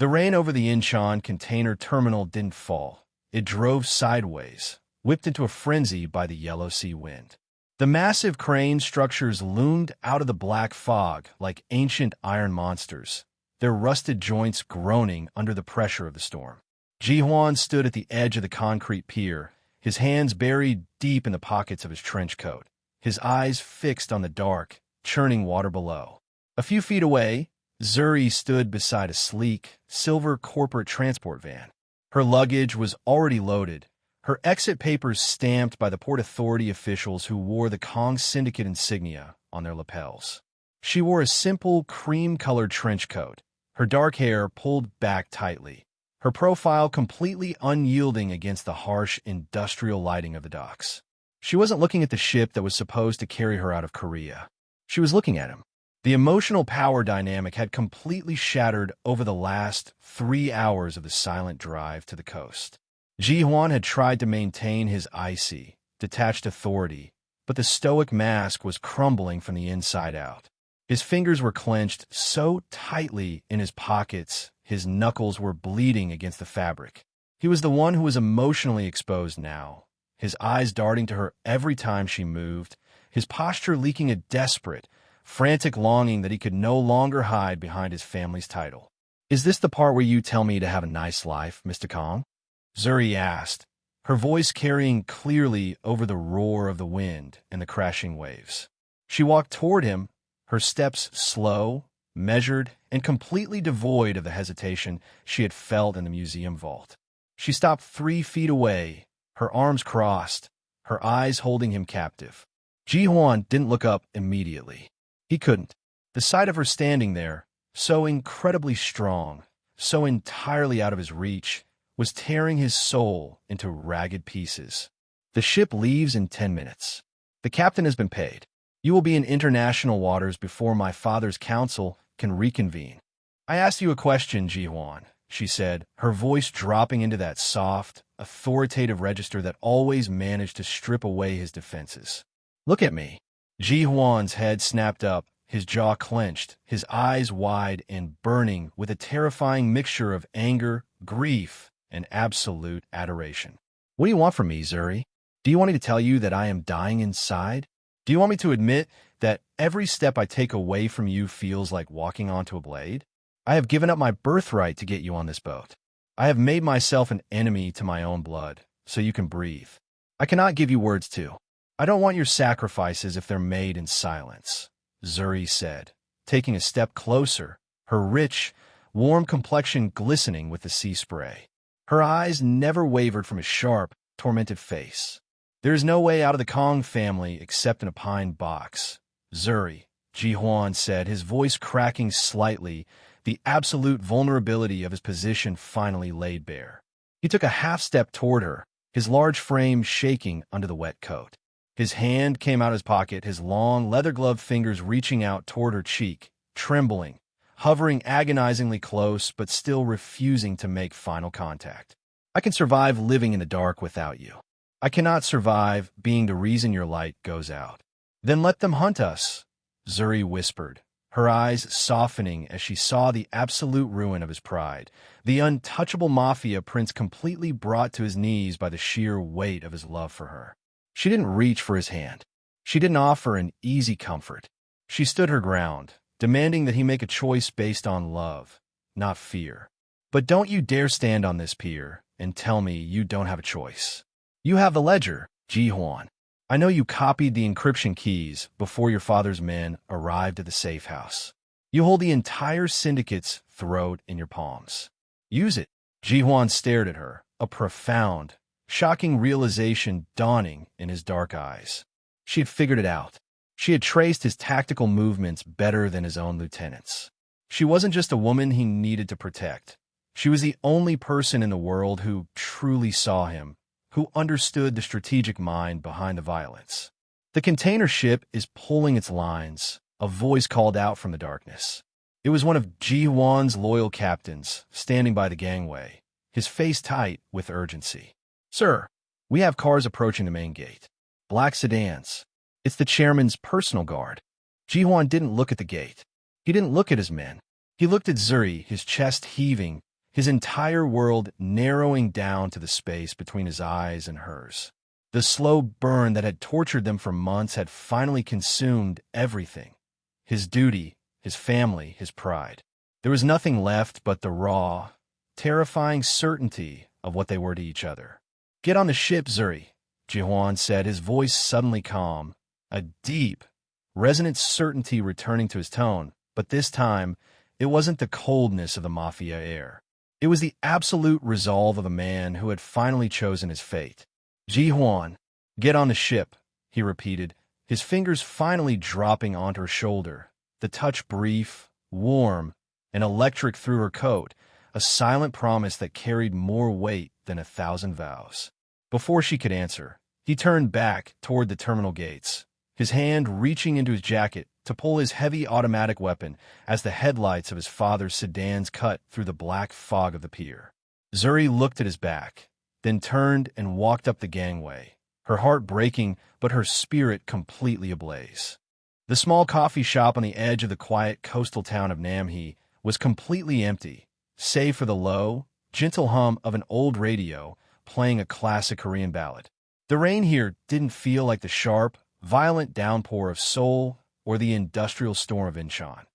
The rain over the Incheon container terminal didn't fall. It drove sideways, whipped into a frenzy by the yellow sea wind. The massive crane structures loomed out of the black fog like ancient iron monsters, their rusted joints groaning under the pressure of the storm. Ji-hwan stood at the edge of the concrete pier, his hands buried deep in the pockets of his trench coat, his eyes fixed on the dark, churning water below. A few feet away, Zuri stood beside a sleek, silver corporate transport van. Her luggage was already loaded, her exit papers stamped by the Port Authority officials who wore the Kong Syndicate insignia on their lapels. She wore a simple, cream-colored trench coat, her dark hair pulled back tightly, her profile completely unyielding against the harsh industrial lighting of the docks. She wasn't looking at the ship that was supposed to carry her out of Korea. She was looking at him. The emotional power dynamic had completely shattered over the last 3 hours of the silent drive to the coast. Ji-hwan had tried to maintain his icy, detached authority, but the stoic mask was crumbling from the inside out. His fingers were clenched so tightly in his pockets, his knuckles were bleeding against the fabric. He was the one who was emotionally exposed now, his eyes darting to her every time she moved, his posture leaking a desperate, frantic longing that he could no longer hide behind his family's title. "Is this the part where you tell me to have a nice life, Mr. Kong?" Zuri asked, her voice carrying clearly over the roar of the wind and the crashing waves. She walked toward him, her steps slow, measured, and completely devoid of the hesitation she had felt in the museum vault. She stopped 3 feet away, her arms crossed, her eyes holding him captive. Ji-hwan didn't look up immediately. He couldn't. The sight of her standing there, so incredibly strong, so entirely out of his reach, was tearing his soul into ragged pieces. "The ship leaves in 10 minutes. The captain has been paid. You will be in international waters before my father's council can reconvene." "I asked you a question, Ji-hwan," she said, her voice dropping into that soft, authoritative register that always managed to strip away his defenses. "Look at me." Ji-hwan's head snapped up, his jaw clenched, his eyes wide and burning with a terrifying mixture of anger, grief, and absolute adoration. "What do you want from me, Zuri? Do you want me to tell you that I am dying inside? Do you want me to admit that every step I take away from you feels like walking onto a blade? I have given up my birthright to get you on this boat. I have made myself an enemy to my own blood, so you can breathe. I cannot give you words to. I don't want your sacrifices if they're made in silence," Zuri said, taking a step closer, her rich, warm complexion glistening with the sea spray. Her eyes never wavered from his sharp, tormented face. "There is no way out of the Kong family except in a pine box, Zuri," Ji-hwan said, his voice cracking slightly, the absolute vulnerability of his position finally laid bare. He took a half-step toward her, his large frame shaking under the wet coat. His hand came out of his pocket, his long, leather-gloved fingers reaching out toward her cheek, trembling, hovering agonizingly close but still refusing to make final contact. "I can survive living in the dark without you. I cannot survive being the reason your light goes out." "Then let them hunt us," Zuri whispered, her eyes softening as she saw the absolute ruin of his pride, the untouchable Mafia prince completely brought to his knees by the sheer weight of his love for her. She didn't reach for his hand. She didn't offer an easy comfort. She stood her ground, demanding that he make a choice based on love, not fear. "But don't you dare stand on this pier and tell me you don't have a choice. You have the ledger, Ji-hwan. I know you copied the encryption keys before your father's men arrived at the safe house. You hold the entire syndicate's throat in your palms. Use it." Ji-hwan stared at her, a profound, shocking realization dawning in his dark eyes. She had figured it out. She had traced his tactical movements better than his own lieutenants. She wasn't just a woman he needed to protect. She was the only person in the world who truly saw him, who understood the strategic mind behind the violence. "The container ship is pulling its lines," a voice called out from the darkness. It was one of Ji-hwan's loyal captains, standing by the gangway, his face tight with urgency. "Sir, we have cars approaching the main gate. Black sedans. It's the chairman's personal guard." Ji-hwan didn't look at the gate. He didn't look at his men. He looked at Zuri, his chest heaving, his entire world narrowing down to the space between his eyes and hers. The slow burn that had tortured them for months had finally consumed everything. His duty, his family, his pride. There was nothing left but the raw, terrifying certainty of what they were to each other. "Get on the ship, Zuri," Ji-hwan said, his voice suddenly calm, a deep, resonant certainty returning to his tone, but this time, it wasn't the coldness of the Mafia heir. It was the absolute resolve of a man who had finally chosen his fate. "Ji-hwan, get on the ship," he repeated, his fingers finally dropping onto her shoulder, the touch brief, warm, and electric through her coat, a silent promise that carried more weight than 1,000 vows. Before she could answer, he turned back toward the terminal gates, his hand reaching into his jacket to pull his heavy automatic weapon as the headlights of his father's sedans cut through the black fog of the pier. Zuri looked at his back, then turned and walked up the gangway, her heart breaking but her spirit completely ablaze. The small coffee shop on the edge of the quiet coastal town of Namhee was completely empty, save for the low, gentle hum of an old radio playing a classic Korean ballad. The rain here didn't feel like the sharp, violent downpour of Seoul or the industrial storm of Incheon.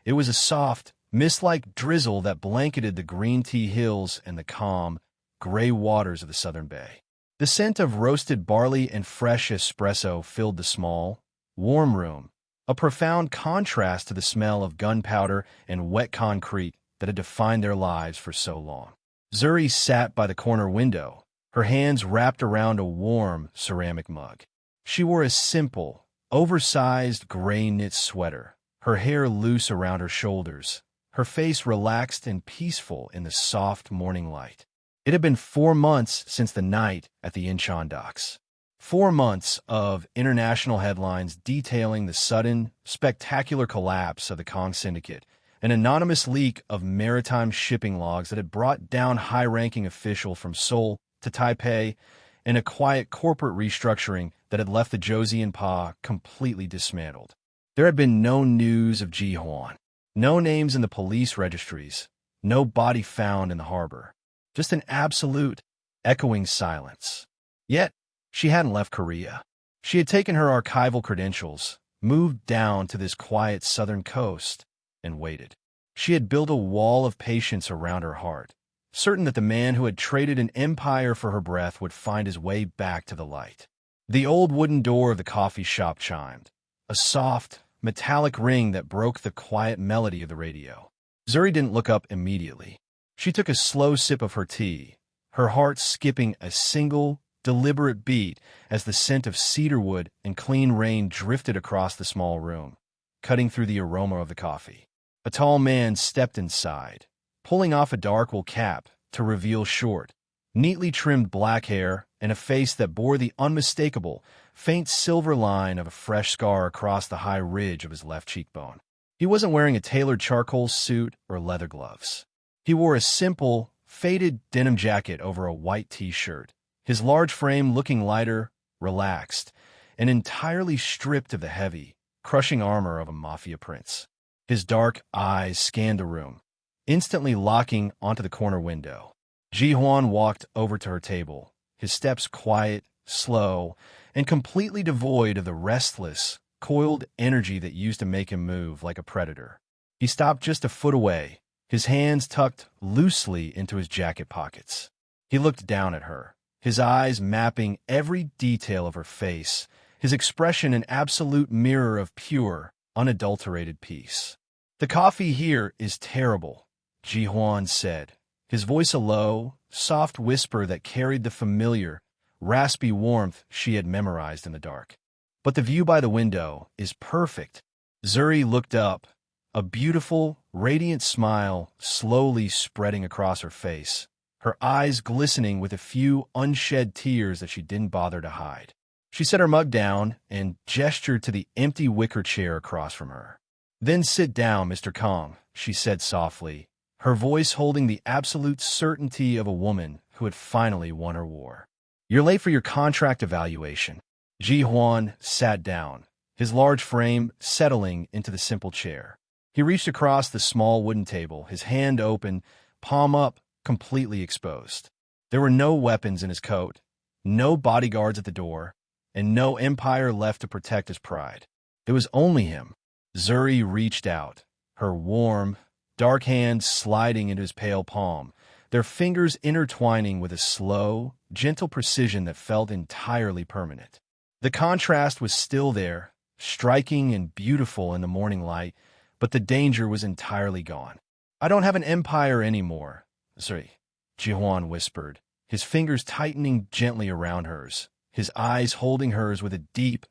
It was a soft, mist-like drizzle that blanketed the green tea hills and the calm, gray waters of the southern bay. The scent of roasted barley and fresh espresso filled the small, warm room, a profound contrast to the smell of gunpowder and wet concrete that had defined their lives for so long. Zuri sat by the corner window, her hands wrapped around a warm ceramic mug. She wore a simple, oversized gray knit sweater, her hair loose around her shoulders, her face relaxed and peaceful in the soft morning light. It had been 4 months since the night at the Incheon docks. 4 months of international headlines detailing the sudden, spectacular collapse of the Kong syndicate, an anonymous leak of maritime shipping logs that had brought down high-ranking official from Seoul to Taipei, and a quiet corporate restructuring that had left the Josie and Pa completely dismantled. There had been no news of Ji-hwan, no names in the police registries, no body found in the harbor, just an absolute, echoing silence. Yet, she hadn't left Korea. She had taken her archival credentials, moved down to this quiet southern coast, and waited. She had built a wall of patience around her heart, certain that the man who had traded an empire for her breath would find his way back to the light. The old wooden door of the coffee shop chimed, a soft, metallic ring that broke the quiet melody of the radio. Zuri didn't look up immediately. She took a slow sip of her tea, her heart skipping a single, deliberate beat as the scent of cedarwood and clean rain drifted across the small room, cutting through the aroma of the coffee. A tall man stepped inside, pulling off a dark wool cap to reveal short, neatly trimmed black hair and a face that bore the unmistakable, faint silver line of a fresh scar across the high ridge of his left cheekbone. He wasn't wearing a tailored charcoal suit or leather gloves. He wore a simple, faded denim jacket over a white t-shirt, his large frame looking lighter, relaxed, and entirely stripped of the heavy, crushing armor of a mafia prince. His dark eyes scanned the room, instantly locking onto the corner window. Ji-hwan walked over to her table, his steps quiet, slow, and completely devoid of the restless, coiled energy that used to make him move like a predator. He stopped just a foot away, his hands tucked loosely into his jacket pockets. He looked down at her, his eyes mapping every detail of her face, his expression an absolute mirror of pure, unadulterated peace. "The coffee here is terrible," Ji-hwan said, his voice a low, soft whisper that carried the familiar, raspy warmth she had memorized in the dark. "But the view by the window is perfect." Zuri looked up, a beautiful, radiant smile slowly spreading across her face, her eyes glistening with a few unshed tears that she didn't bother to hide. She set her mug down and gestured to the empty wicker chair across from her. "Then sit down, Mr. Kong," she said softly, her voice holding the absolute certainty of a woman who had finally won her war. "You're late for your contract evaluation." Ji-hwan sat down, his large frame settling into the simple chair. He reached across the small wooden table, his hand open, palm up, completely exposed. There were no weapons in his coat, no bodyguards at the door, and no empire left to protect his pride. It was only him. Zuri reached out, her warm, dark hands sliding into his pale palm, their fingers intertwining with a slow, gentle precision that felt entirely permanent. The contrast was still there, striking and beautiful in the morning light, but the danger was entirely gone. "I don't have an empire anymore," Zuri, Jihuan whispered, his fingers tightening gently around hers, his eyes holding hers with a deep,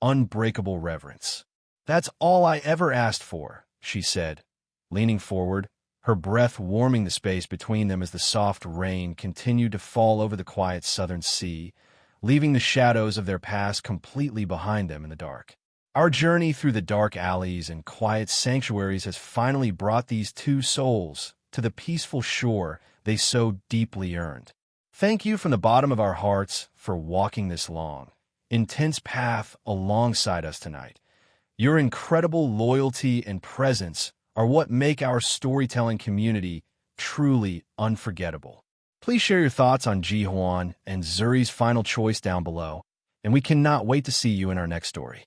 unbreakable reverence. "That's all I ever asked for," she said, leaning forward, her breath warming the space between them as the soft rain continued to fall over the quiet southern sea, leaving the shadows of their past completely behind them in the dark. "Our journey through the dark alleys and quiet sanctuaries has finally brought these two souls to the peaceful shore they so deeply earned. Thank you from the bottom of our hearts for walking this long, intense path alongside us tonight. Your incredible loyalty and presence are what make our storytelling community truly unforgettable." Please share your thoughts on Jihuan and Zuri's final choice down below, and we cannot wait to see you in our next story.